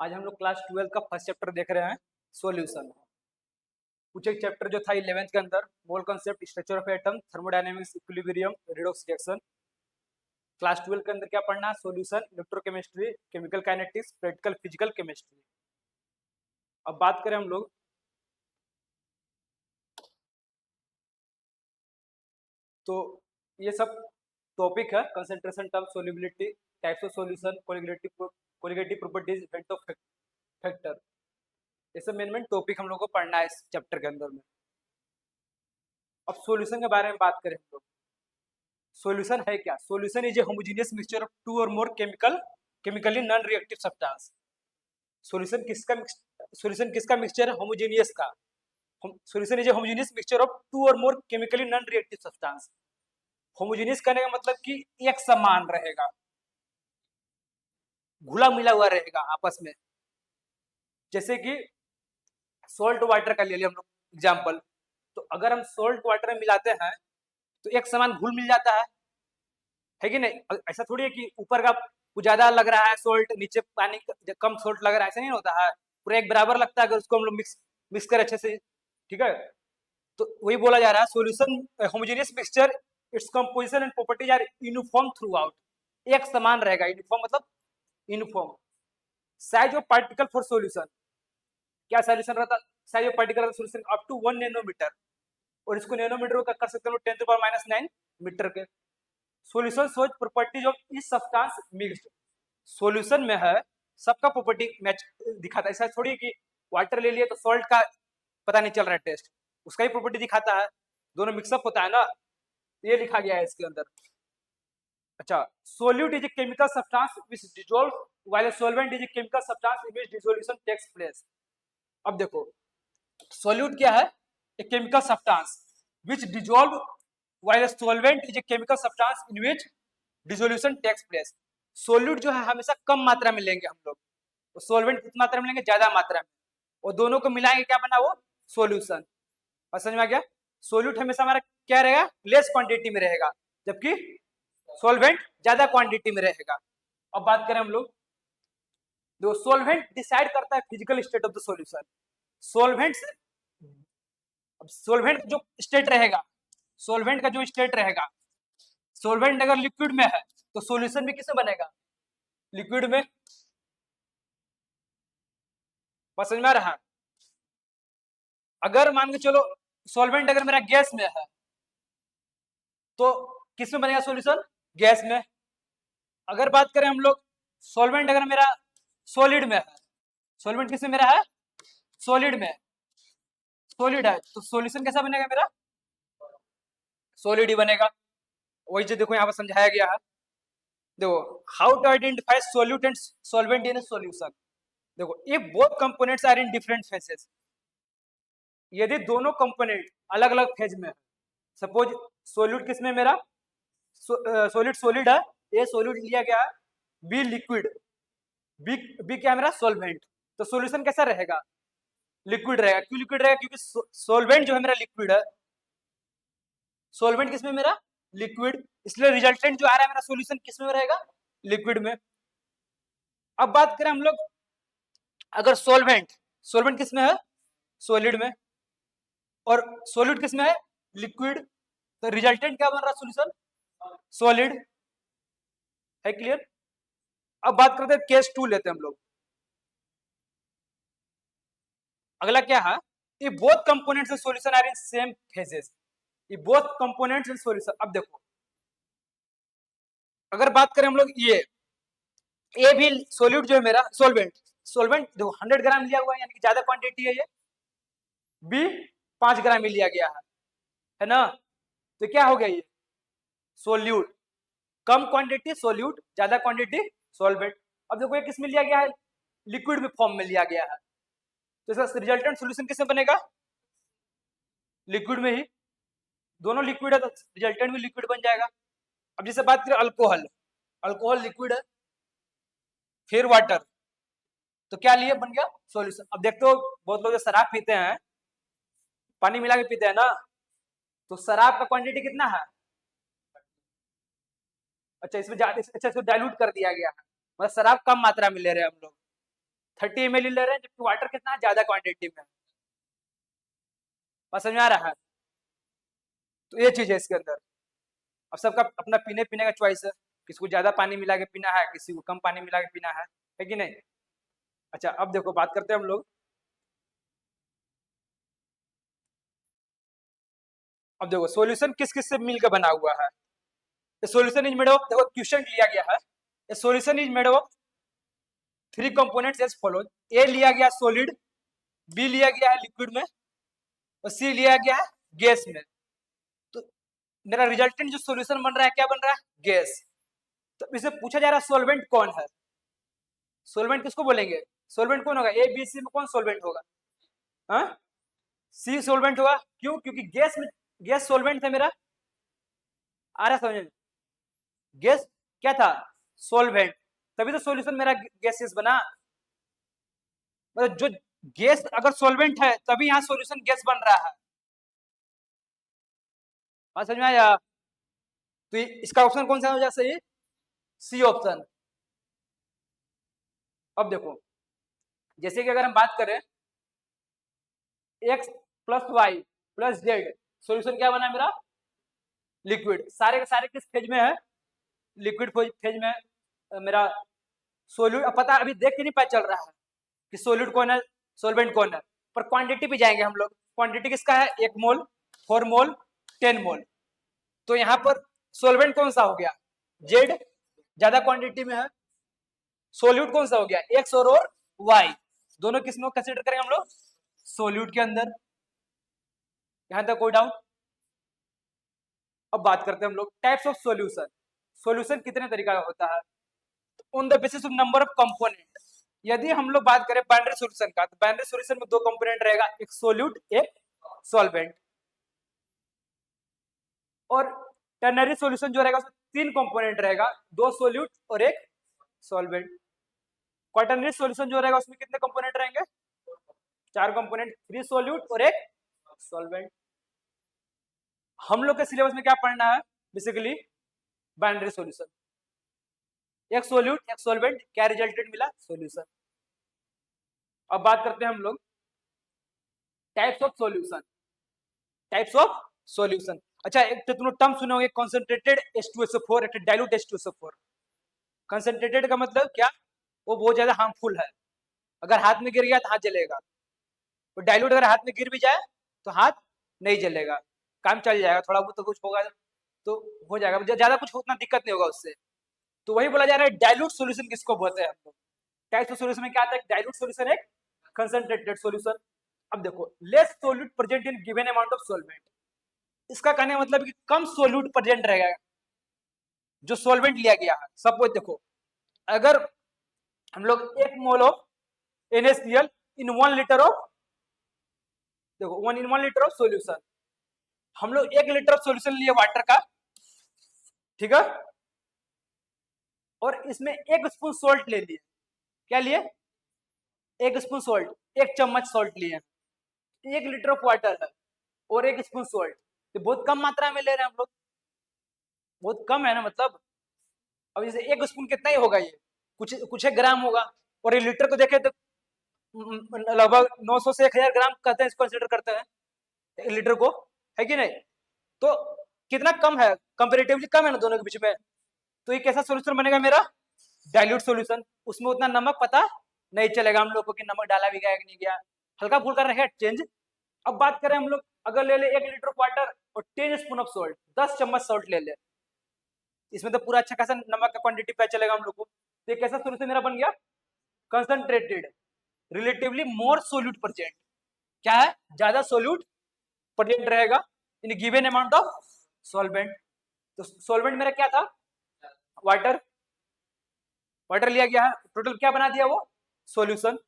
आज हम लोग क्लास 12 का फर्स्ट चैप्टर देख रहे हैं, सॉल्यूशन। कुछ एक चैप्टर जो था 11th के अंदर, मोल concept, structure of atom, thermodynamics, equilibrium, redox reaction. Class 12 के अंदर क्या पढ़ना है? Solution, electrochemistry, chemical kinetics, practical physical chemistry. अब बात करें हम लोग, तो ये सब टॉपिक है, concentration, term, solubility, types of solution, colligative properties, effect of factor. ये सब मेन टॉपिक हम लोग को पढ़ना है इस चैप्टर के अंदर में। अब सॉल्यूशन के बारे में बात करें हम लोग, सॉल्यूशन है क्या? Solution is a homogeneous mixture of two or more chemically non reactive substance. Solution किसका मिक्सचर है? होमोजेनियस का। Solution is a homogeneous mixture of two or more chemically non reactive substance. Homogeneous कहने का मतलब कि एक समान रहेगा, घुला मिला हुआ रहेगा आपस में। जैसे कि सॉल्ट वाटर का ले लिया हम लोग एग्जाम्पल, तो अगर हम सॉल्ट वाटर में मिलाते हैं तो एक समान घुल मिल जाता है कि नहीं? ऐसा थोड़ी है कि ऊपर का ज्यादा लग रहा है सॉल्ट, नीचे पानी कम सॉल्ट लग रहा है, ऐसा नहीं होता है। पूरा एक बराबर लगता है अगर उसको हम लोग मिक्स करें अच्छे से, ठीक है? तो वही बोला जा रहा है, solution homogeneous mixture, its composition and properties are uniform throughout. एक समान रहेगा, यूनिफॉर्म मतलब uniform. Size of particle for solution, क्या सॉल्यूशन रहता? Size of particle solution up to 1 nanometre, और इसको नैनोमीटर का कर सकते हैं 10⁻⁹ मीटर के। Solution shows properties of each substance mixed. Solution में है सबका प्रॉपर्टी मैच दिखाता है। ऐसा थोड़ी कि वाटर ले लिए तो सॉल्ट का पता नहीं चल रहा है टेस्ट, उसका ही प्रॉपर्टी दिखाता है, दोनों मिक्सअप होता है ना, ये लिखा गया है इसके अंदर। अच्छा, solute is a chemical substance which dissolve while a solvent is a chemical substance in which dissolution takes place. अब देखो, सोल्यूट क्या है? A chemical substance which dissolve while a solvent is a chemical substance in which dissolution takes place. Solute जो है हमेशा कम मात्रा में लेंगे हम लोग, तो सॉल्वेंट किस मात्रा में लेंगे? ज्यादा मात्रा में, और दोनों को मिलाएंगे, क्या बना वो? सॉल्यूशन। और समझ में आ गया? सोल्यूट हमेशा हमारा क्या रहेगा? लेस क्वांटिटी में रहेगा, जबकि सॉल्वेंट ज्यादा क्वांटिटी में रहेगा। अब बात करें हम लोग, जो सॉल्वेंट डिसाइड करता है physical state of the solution. Solvent solvent जो स्टेट रहेगा, सॉल्वेंट का जो स्टेट रहेगा, सॉल्वेंट अगर लिक्विड में है तो सॉल्यूशन भी किसमें बनेगा? लिक्विड में। समझ में आ रहा है? अगर मान के चलो सॉल्वेंट अगर मेरा गैस में है तो किसमें बनेगा सॉल्यूशन? गैस में। अगर बात करें हम लोग, सॉल्वेंट अगर मेरा सॉलिड में है, सॉल्वेंट किसमें मेरा है? सॉलिड में, सॉलिड है, तो सॉल्यूशन कैसा बनेगा मेरा? सॉलिड ही बनेगा। वही जो देखो यहाँ पर समझाया गया है, देखो, how to identify solute and solvent in solution. देखो, if both components are in different phases, यदि दोनों कंपोनेंट अलग अलग फेज में है, सपोज सॉल्यूट किसमें मेरा? सॉलिड सॉलिड है, ए सॉल्यूट लिया गया है, बी लिक्विड, बी बी क्या है मेरा? सॉल्वेंट। तो सॉल्यूशन कैसा रहेगा? लिक्विड रहेगा। क्यों लिक्विड रहेगा? क्योंकि सॉल्वेंट जो है मेरा लिक्विड है, सॉल्वेंट किसमें मेरा? लिक्विड, इसलिए रिजल्टेंट जो आ रहा है मेरा सॉल्यूशन किसमें रहेगा? लिक्विड में। अब बात करें हम लोग, अगर सॉल्वेंट, सॉल्वेंट किसमें है? सॉलिड में, और सॉलिड किसमें है? लिक्विड, तो रिजल्टेंट क्या बन रहा है? Solution solid. है क्लियर? अब बात करते हैं केस 2 लेते हैं हम लोग। अगला क्या है? If both components in solution are in same phases, if both components in solution. अब देखो, अगर बात करें हम लोग, ये भी सॉल्यूट जो है मेरा, सॉल्वेंट, सॉल्वेंट देखो 100 ग्राम लिया हुआ है, यानी कि ज्यादा क्वांटिटी है ये। बी 5 ग्राम ही लिया गया है ना? तो क्या हो गया? ये सोल्यूट, कम क्वांटिटी सोल्यूट, ज्यादा क्वांटिटी सॉल्वेंट। अब देखो ये किस में लिया गया है? लिक्विड में फॉर्म में लिया गया है, तो इसका रिजल्टेंट सॉल्यूशन किसमें बनेगा? लिक्विड में ही। दोनों लिक्विड है तो रिजल्टेंट भी लिक्विड बन जाएगा। अब जैसे बात करें अल्कोहल, अल्कोहल लिक्विड है, फिर वाटर, तो क्या लिए? बन गया सॉल्यूशन। अब देखते हो बहुत लोग जो शराब पीते हैं, पानी मिला के पीते हैं ना, तो शराब का क्वांटिटी कितना है? अच्छा, इसमें अच्छा, इसको डाइल्यूट कर दिया गया है, मतलब शराब कम मात्रा में ले रहे हैं हम लोग। 30 ml ले रहे हैं, जबकि वाटर कितना ज्यादा क्वांटिटी में है। बस समझ में आ रहा है? तो ये चीज है इसके अंदर। अब सबका अपना पीने पीने का चॉइस है, किसी को ज्यादा पानी मिला के पीना है, किसी को कम पानी मिला के पीना है कि नहीं? अच्छा अब देखो बात करते हैं हम लोग, अब देखो सॉल्यूशन किस किस से मिलकर बना हुआ है। सॉल्यूशन इज मेड ऑफ, देखो क्वेश्चन लिया गया है, solution is made of 3 components as follows. A लिया गया सॉलिड, बी लिया गया है लिक्विड में, और सी लिया गया है गैस में। तो मेरा रिजल्टेंट जो सॉल्यूशन बन रहा है क्या बन रहा है? गैस। तो इसे पूछा जा रहा है सॉल्वेंट कौन है। सॉल्वेंट किसको बोलेंगे? सॉल्वेंट कौन होगा? ए बी सी में कौन सॉल्वेंट होगा? हाँ, सी सॉल्वेंट होगा। क्यों? क्योंकि गैस में, गैस सॉल्वेंट था मेरा, आ रहा समझ में? गैस क्या था? सॉल्वेंट, तभी तो सॉल्यूशन मेरा गैसेस बना। मतलब जो गैस अगर सॉल्वेंट है तभी यहाँ सॉल्यूशन गैस बन रहा है। बात समझ में आया? तो इसका ऑप्शन कौन सा हो जाए सही? C option. अब देखो जैसे कि अगर हम बात करें x plus y plus z, solution क्या बना मेरा? लिक्विड। सारे के सारे किस फेज में है? लिक्विड फेज में मेरा सोल्यूट। अब पता अभी देख के नहीं पता चल रहा है कि सोल्यूट कौन है, सोलवेंट कौन है, पर क्वांटिटी पे जाएंगे हम लोग। क्वांटिटी किसका है? 1 मोल, 4 मोल, 10 मोल। तो यहाँ पर सोलवेंट कौन सा हो गया? जेड, ज्यादा क्वांटिटी में है। सोल्यूट कौन सा हो गया? एक्स और वाई, दोनों किस में कंसिडर करेंगे हम लोग? सोल्यूट के अंदर। यहां तक कोई डाउट? अब बात करते हैं हम लोग टाइप्स ऑफ सॉल्यूशन। सॉल्यूशन कितने तरीका का होता है? On the basis of number of component. यदि हम लोग बात करें बाइनरी सॉल्यूशन का, तो बाइनरी सॉल्यूशन में 2 कंपोनेंट रहेगा, एक सोल्यूट एक सॉल्वेंट। और टर्नरी सॉल्यूशन जो रहेगा उसमें 3 कंपोनेंट रहेगा, 2 सोल्यूट और एक सॉल्वेंट। क्वाटरनरी सॉल्यूशन जो रहेगा उसमें कितने कंपोनेंट रहेंगे? 4 कंपोनेंट, 3 सोल्यूट और एक सॉल्वेंट। हम लोग के सिलेबस में क्या पढ़ना है? बेसिकली बाइनरी सॉल्यूशन, एक सोल्यूट एक सॉल्वेंट, क्या रिजल्टेड मिला? सॉल्यूशन। अब बात करते हैं हम लोग types of solution. Types of solution, अच्छा एक तो तुम टर्म सुनोगे, कंसंट्रेटेड H2SO4, एक डाइल्यूट H2SO4। कंसंट्रेटेड का मतलब क्या? वो बहुत ज्यादा हार्मफुल है, अगर हाथ में गिर गया तो हाथ जलेगा। और डाइल्यूट अगर हाथ में गिर भी जाए तो हाथ नहीं जलेगा, काम चल जाएगा, थोड़ा बहुत तो कुछ होगा तो हो जाएगा, ज्यादा कुछ उतना दिक्कत नहीं होगा उससे। तो वही बोला जा रहा है डाइल्यूट सॉल्यूशन किसको बोलते हैं हम लोग। टाइप्स ऑफ सॉल्यूशन में क्या आता है? डाइल्यूट सॉल्यूशन एक कंसंट्रेटेड सॉल्यूशन। अब देखो less solute present in given amount of solvent, इसका कहने का मतलब कि कम सोल्यूट प्रेजेंट रहेगा जो सॉल्वेंट लिया गया है। सपोज देखो अगर हम लोग 1 mole of NaCl in 1 litre of, देखो 1 इन 1 लीटर ऑफ सॉल्यूशन, हम लोग 1 लीटर ऑफ सॉल्यूशन लिए वाटर का, ठीक है, और इसमें 1 स्पून सॉल्ट ले लिए। क्या लिए? 1 स्पून सॉल्ट, 1 चम्मच सॉल्ट लिए। 1 लीटर ऑफ वाटर है और 1 स्पून सॉल्ट, तो बहुत कम मात्रा में ले रहे हैं हम लोग, बहुत कम है ना। मतलब अब जैसे 1 स्पून कितना ही होगा, ये कुछ कुछ एक ग्राम होगा, और ये लीटर को देखे तो लगभग 900 से 1000 ग्राम कहते हैं, इसको कंसिडर करते हैं 1 लीटर को, है कि नहीं? तो कितना कम है, कंपेरेटिवली कम है ना दोनों के बीच में। तो ये कैसा सोल्यूशन बनेगा मेरा? Dilute solution. उसमें उतना नमक पता नहीं चलेगा हम लोग को कि नमक डाला भी गया कि नहीं गया, हल्का फुल्का रहेगा चेंज। अब बात करें हम लोग, अगर ले ले 1 लीटर ऑफ वाटर और 10 स्पून ऑफ सॉल्ट, 10 चम्मच सॉल्ट ले ले, इसमें तो पूरा अच्छा खासा नमक का क्वांटिटी पता चलेगा हम लोग को। तो ये कैसा सोल्यूशन मेरा बन गया? कंसंट्रेटेड, रिलेटिवली मोर सोल्यूट प्रेजेंट। क्या है? ज्यादा सोल्यूट प्रेजेंट रहेगा in given amount of solvent. तो सॉल्वेंट मेरा क्या था? वाटर, वाटर लिया गया है, टोटल क्या बना दिया वो? सॉल्यूशन।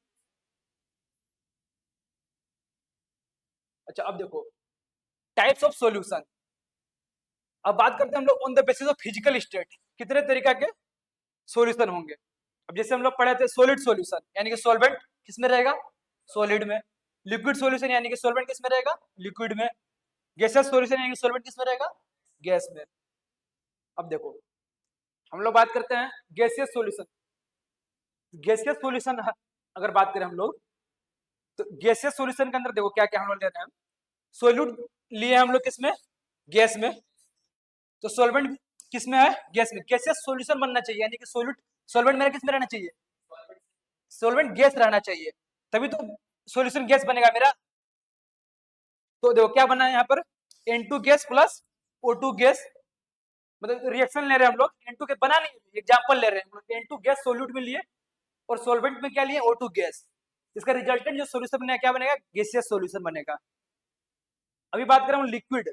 अच्छा अब देखो टाइप्स ऑफ सॉल्यूशन। अब बात करते हैं हम लोग on the basis of physical state, कितने तरीका के सॉल्यूशन होंगे। अब जैसे हम लोग पढ़े थे सॉलिड सॉल्यूशन, यानी कि सॉल्वेंट किसमें रहेगा? सॉलिड में। लिक्विड सॉल्यूशन यानी कि सॉल्वेंट किसमें रहेगा? लिक्विड में। गैसियस सॉल्यूशन यानी कि सॉल्वेंट किसमें रहेगा? गैस में। अब देखो हम लोग बात करते हैं गैसियस सॉल्यूशन। गैसियस सॉल्यूशन अगर बात करें हम लोग, तो गैसियस सॉल्यूशन के अंदर देखो क्या क्या हम लोग ले रहे हैं। सोल्यूट लिए हम लोग किसमें, गैस में। तो सॉल्वेंट किसमें है, गैस में। गैसियस सॉल्यूशन बनना चाहिए, यानी कि सॉल्वेंट मेरा किसमें रहना चाहिए, सॉल्वेंट गैस रहना चाहिए, तभी तो सॉल्यूशन गैस बनेगा मेरा। तो देखो क्या बना है यहाँ पर, N2 gas plus O2 gas, मतलब रिएक्शन ले रहे हैं हम लोग, N2 के बना नहीं, एग्जांपल ले रहे हैं। N2 गैस सोल्यूट में लिए और सॉल्वेंट में क्या लिए, O2 गैस। इसका रिजल्टेंट जो सॉल्यूशन बनेगा क्या बनेगा, गैसियस सॉल्यूशन बनेगा। अभी बात करें हम लिक्विड,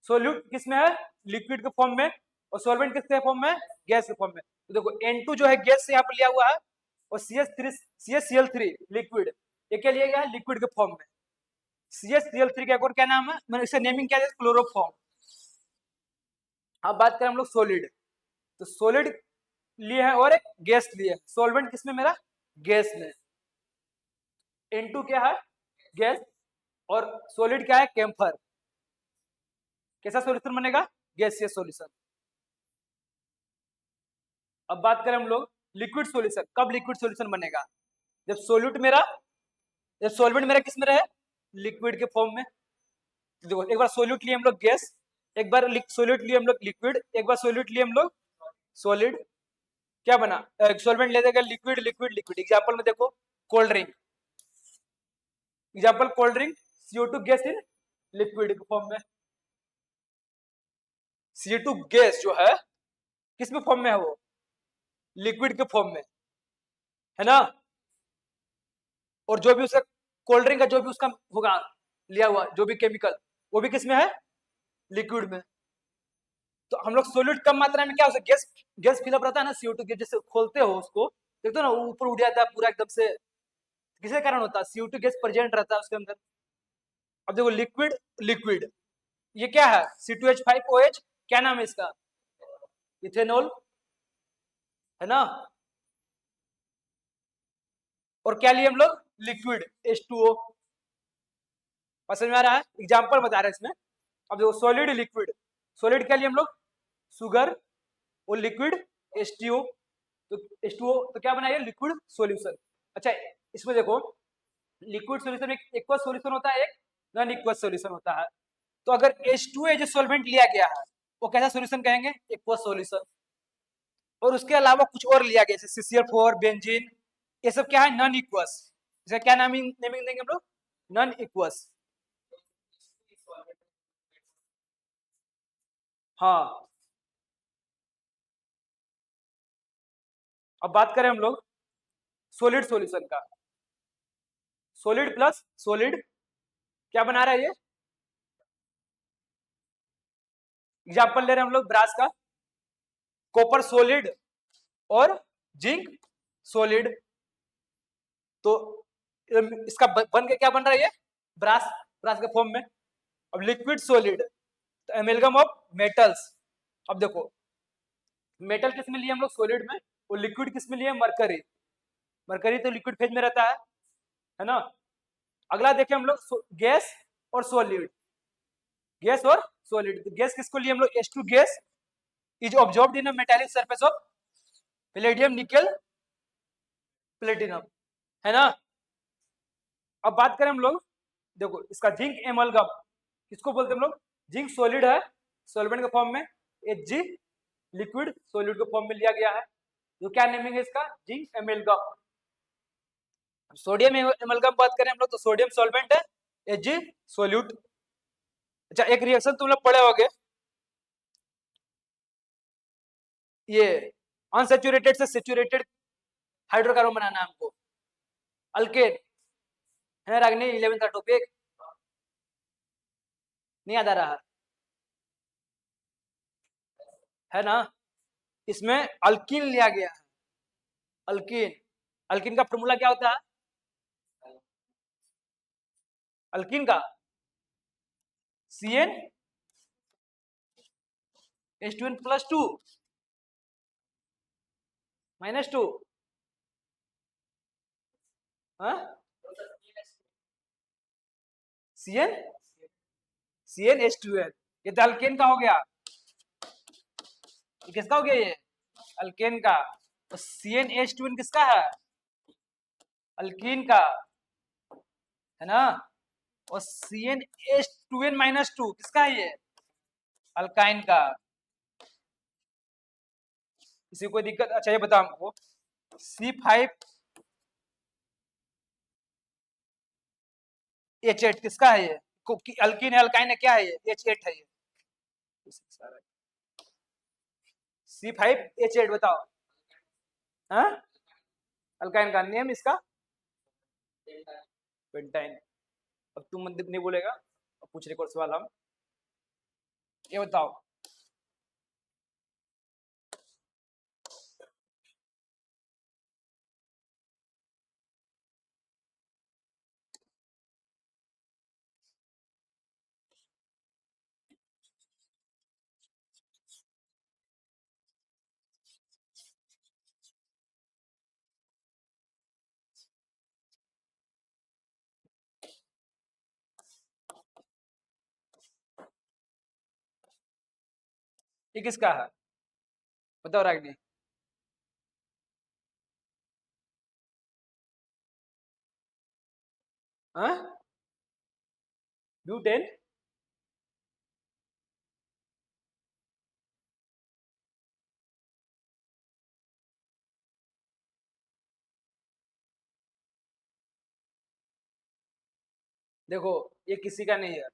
सोल्यूट किसमें है, लिक्विड के फॉर्म में, और सॉल्वेंट किसके फॉर्म में, गैस के फॉर्म में। तो देखो N2 जो है गैस से यहाँ पर लिया हुआ है, और CH3 लिक्विड, ये क्या लिया गया है, लिक्विड के फॉर्म में। CH3 का एक और क्या नाम है, मैंने इसे नेमिंग क्या है, क्लोरोफॉर्म। अब बात करें हम लोग सॉलिड, तो सॉलिड लिए हैं और एक गैस लिए है। सॉल्वेंट किसमें मेरा, गैस में। N2 क्या है, गैस, और सॉलिड क्या है, कैम्फर। कैसा सॉल्यूशन बनेगा, गैसियस सॉल्यूशन। अब बात करें हम लोग लिक्विड सॉल्यूशन, कब लिक्विड सॉल्यूशन बनेगा, जब सोल्यूट मेरा, जब सॉल्वेंट मेरा किस में रहे, लिक्विड के फॉर्म में। देखो एक बार सोल्यूट लिए हम लोग गैस, एक बार सोल्यूट लिए हम लोग लिक्विड, एक बार सोल्यूट लिए हम लोग सॉलिड, क्या बना, सॉल्वेंट ले देगा लिक्विड लिक्विड लिक्विड। एग्जांपल में देखो cold drink, example cold drink, CO2 gas in liquid के फॉर्म में। CO2 गैस जो है किस में फॉर्म में है, वो लिक्विड के फॉर्म में है ना। और जो भी उसका कोल्ड ड्रिंक का जो भी उसका होगा लिया हुआ जो भी केमिकल, वो भी किस में है, लिक्विड में। तो हम लोग सोल्यूट कम मात्रा में क्या हो सकता, गैस गैस फिलअप रहता है ना, CO2 गैस, जैसे खोलते हो उसको देखते हो ना, ऊपर उठ जाता है पूरा एकदम से, किसके कारण होता है, CO2 गैस प्रेजेंट रहता है उसके अंदर। अब देखो लिक्विड लिक्विड, ये क्या है, C2H5OH, क्या नाम है इसका, इथेनॉल, है ना। और क्या लिए हम लोग, लिक्विड H2O। समझ में आ रहा है, एग्जाम्पल बता रहे हैं इसमें। अब देखो सॉलिड लिक्विड, सॉलिड क्या लिए हम लोग, शुगर, और लिक्विड H2O। तो H2O तो क्या बनाइए, लिक्विड सॉल्यूशन। अच्छा इसमें देखो लिक्विड सॉल्यूशन में एक एक्वस सॉल्यूशन होता है, एक नॉन एक्वस सॉल्यूशन होता है। तो अगर H2A जो सॉल्वेंट लिया गया है वो कैसा सॉल्यूशन कहेंगे, एक्वस सॉल्यूशन। और उसके अलावा कुछ और लिया गया जैसे CCl4 बेंजीन, ये सब क्या है, नॉन एक्वस। इसका क्या नेमिंग देंगे हम लोग, नॉन एक्वस। हाँ। अब बात करें हम लोग सॉलिड सॉल्यूशन का, सॉलिड प्लस सॉलिड क्या बना रहा है ये, एग्जाम्पल ले रहे हैं हम लोग ब्रास का, कॉपर सॉलिड और जिंक सॉलिड। तो इसका बन के क्या बन रहा है ये, ब्रास, ब्रास के फॉर्म में। अब लिक्विड सॉलिड, तो एमेलगम ऑफ मेटल्स। अब देखो मेटल किस में लिए हम लोग, सॉलिड में, और लिक्विड किस में लिए, मरकरी। मरकरी तो लिक्विड फेज में रहता है ना। अगला देखें हम लोग गैस और सॉलिड, गैस और सॉलिड। तो गैस किसको लिए हम लोग, H2 gas is absorbed in a metallic surface of palladium nickel platinum, है ना। अब बात करें हम लोग, देखो इसका जिंक एमलगम किसको बोलते हैं हम लोग, जिंक सॉलिड है सॉल्वेंट के फॉर्म में, Hg लिक्विड सॉलिड के फॉर्म में लिया गया है। तो क्या नेमिंग है इसका, जिंक एमलगम। सोडियम एमलगम बात करें हम लोग, तो सोडियम सॉल्वेंट है, Hg सोल्यूट। अच्छा एक रिएक्शन तुम लोग पढ़े होगे, ये अनसेचुरेटेड से सेचुरेटेड हाइड्रोकार्बन बनाना है हमको, अल्केन, है रागनी 11th का टॉपिक, नहीं याद आ रहा है ना। इसमें अल्कीन लिया गया है, अल्कीन। अल्कीन का फॉर्मूला क्या होता है, अल्कीन का CN H2N +2 -2, CN H2N, ये तो अल्केन का हो गया। ये किसका हो गया, ये अल्केन का। तो CnH2n किसका है, अल्कीन का, है ना। और CnH2n-2 किसका है ये? अल्काइन का। किसी कोई दिक्कत? अच्छा ये बताओ हमको, C5H8 किसका है ये? अल्कीन है, अल्काइन है, क्या है ये? H8 है ये। C5H8 बताओ। हाँ, अल्काइन का नेम इसका पेंटाइन। अब तुम मंदिर नहीं बोलेगा, अब पूछ रहे और सवाल हम, ये बताओ। ये किसका है बताओ रागिनी। हाँ, ब्यूटेन। देखो ये किसी का नहीं है।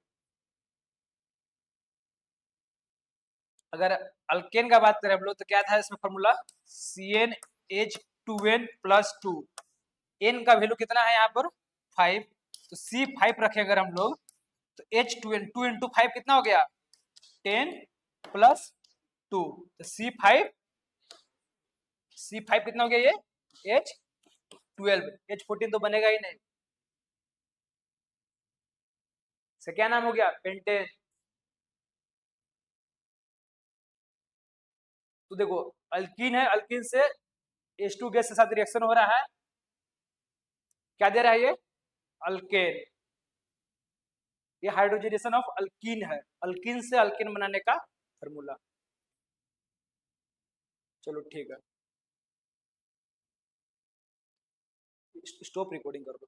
अगर अल्केन का बात करें हम लोग तो क्या था इसमें फॉर्मूला? CnH2n+2। एन का वैल्यू कितना है यहाँ पर? 5। तो C5 रखे अगर हम लोग, तो H2n 2 × 5 कितना हो गया? 10+2। तो C5 कितना हो गया ये? H12। H14 तो बनेगा ही नहीं। से क्या नाम हो गया? पेंटेन। तो देखो अल्कीन है, अल्कीन से H2 गैस के साथ रिएक्शन हो रहा है, क्या दे रहा है ये? अल्केन। ये हाइड्रोजनेशन ऑफ अल्कीन है, अल्कीन से अल्केन बनाने का फॉर्मूला। चलो ठीक है, स्टॉप रिकॉर्डिंग कर दो।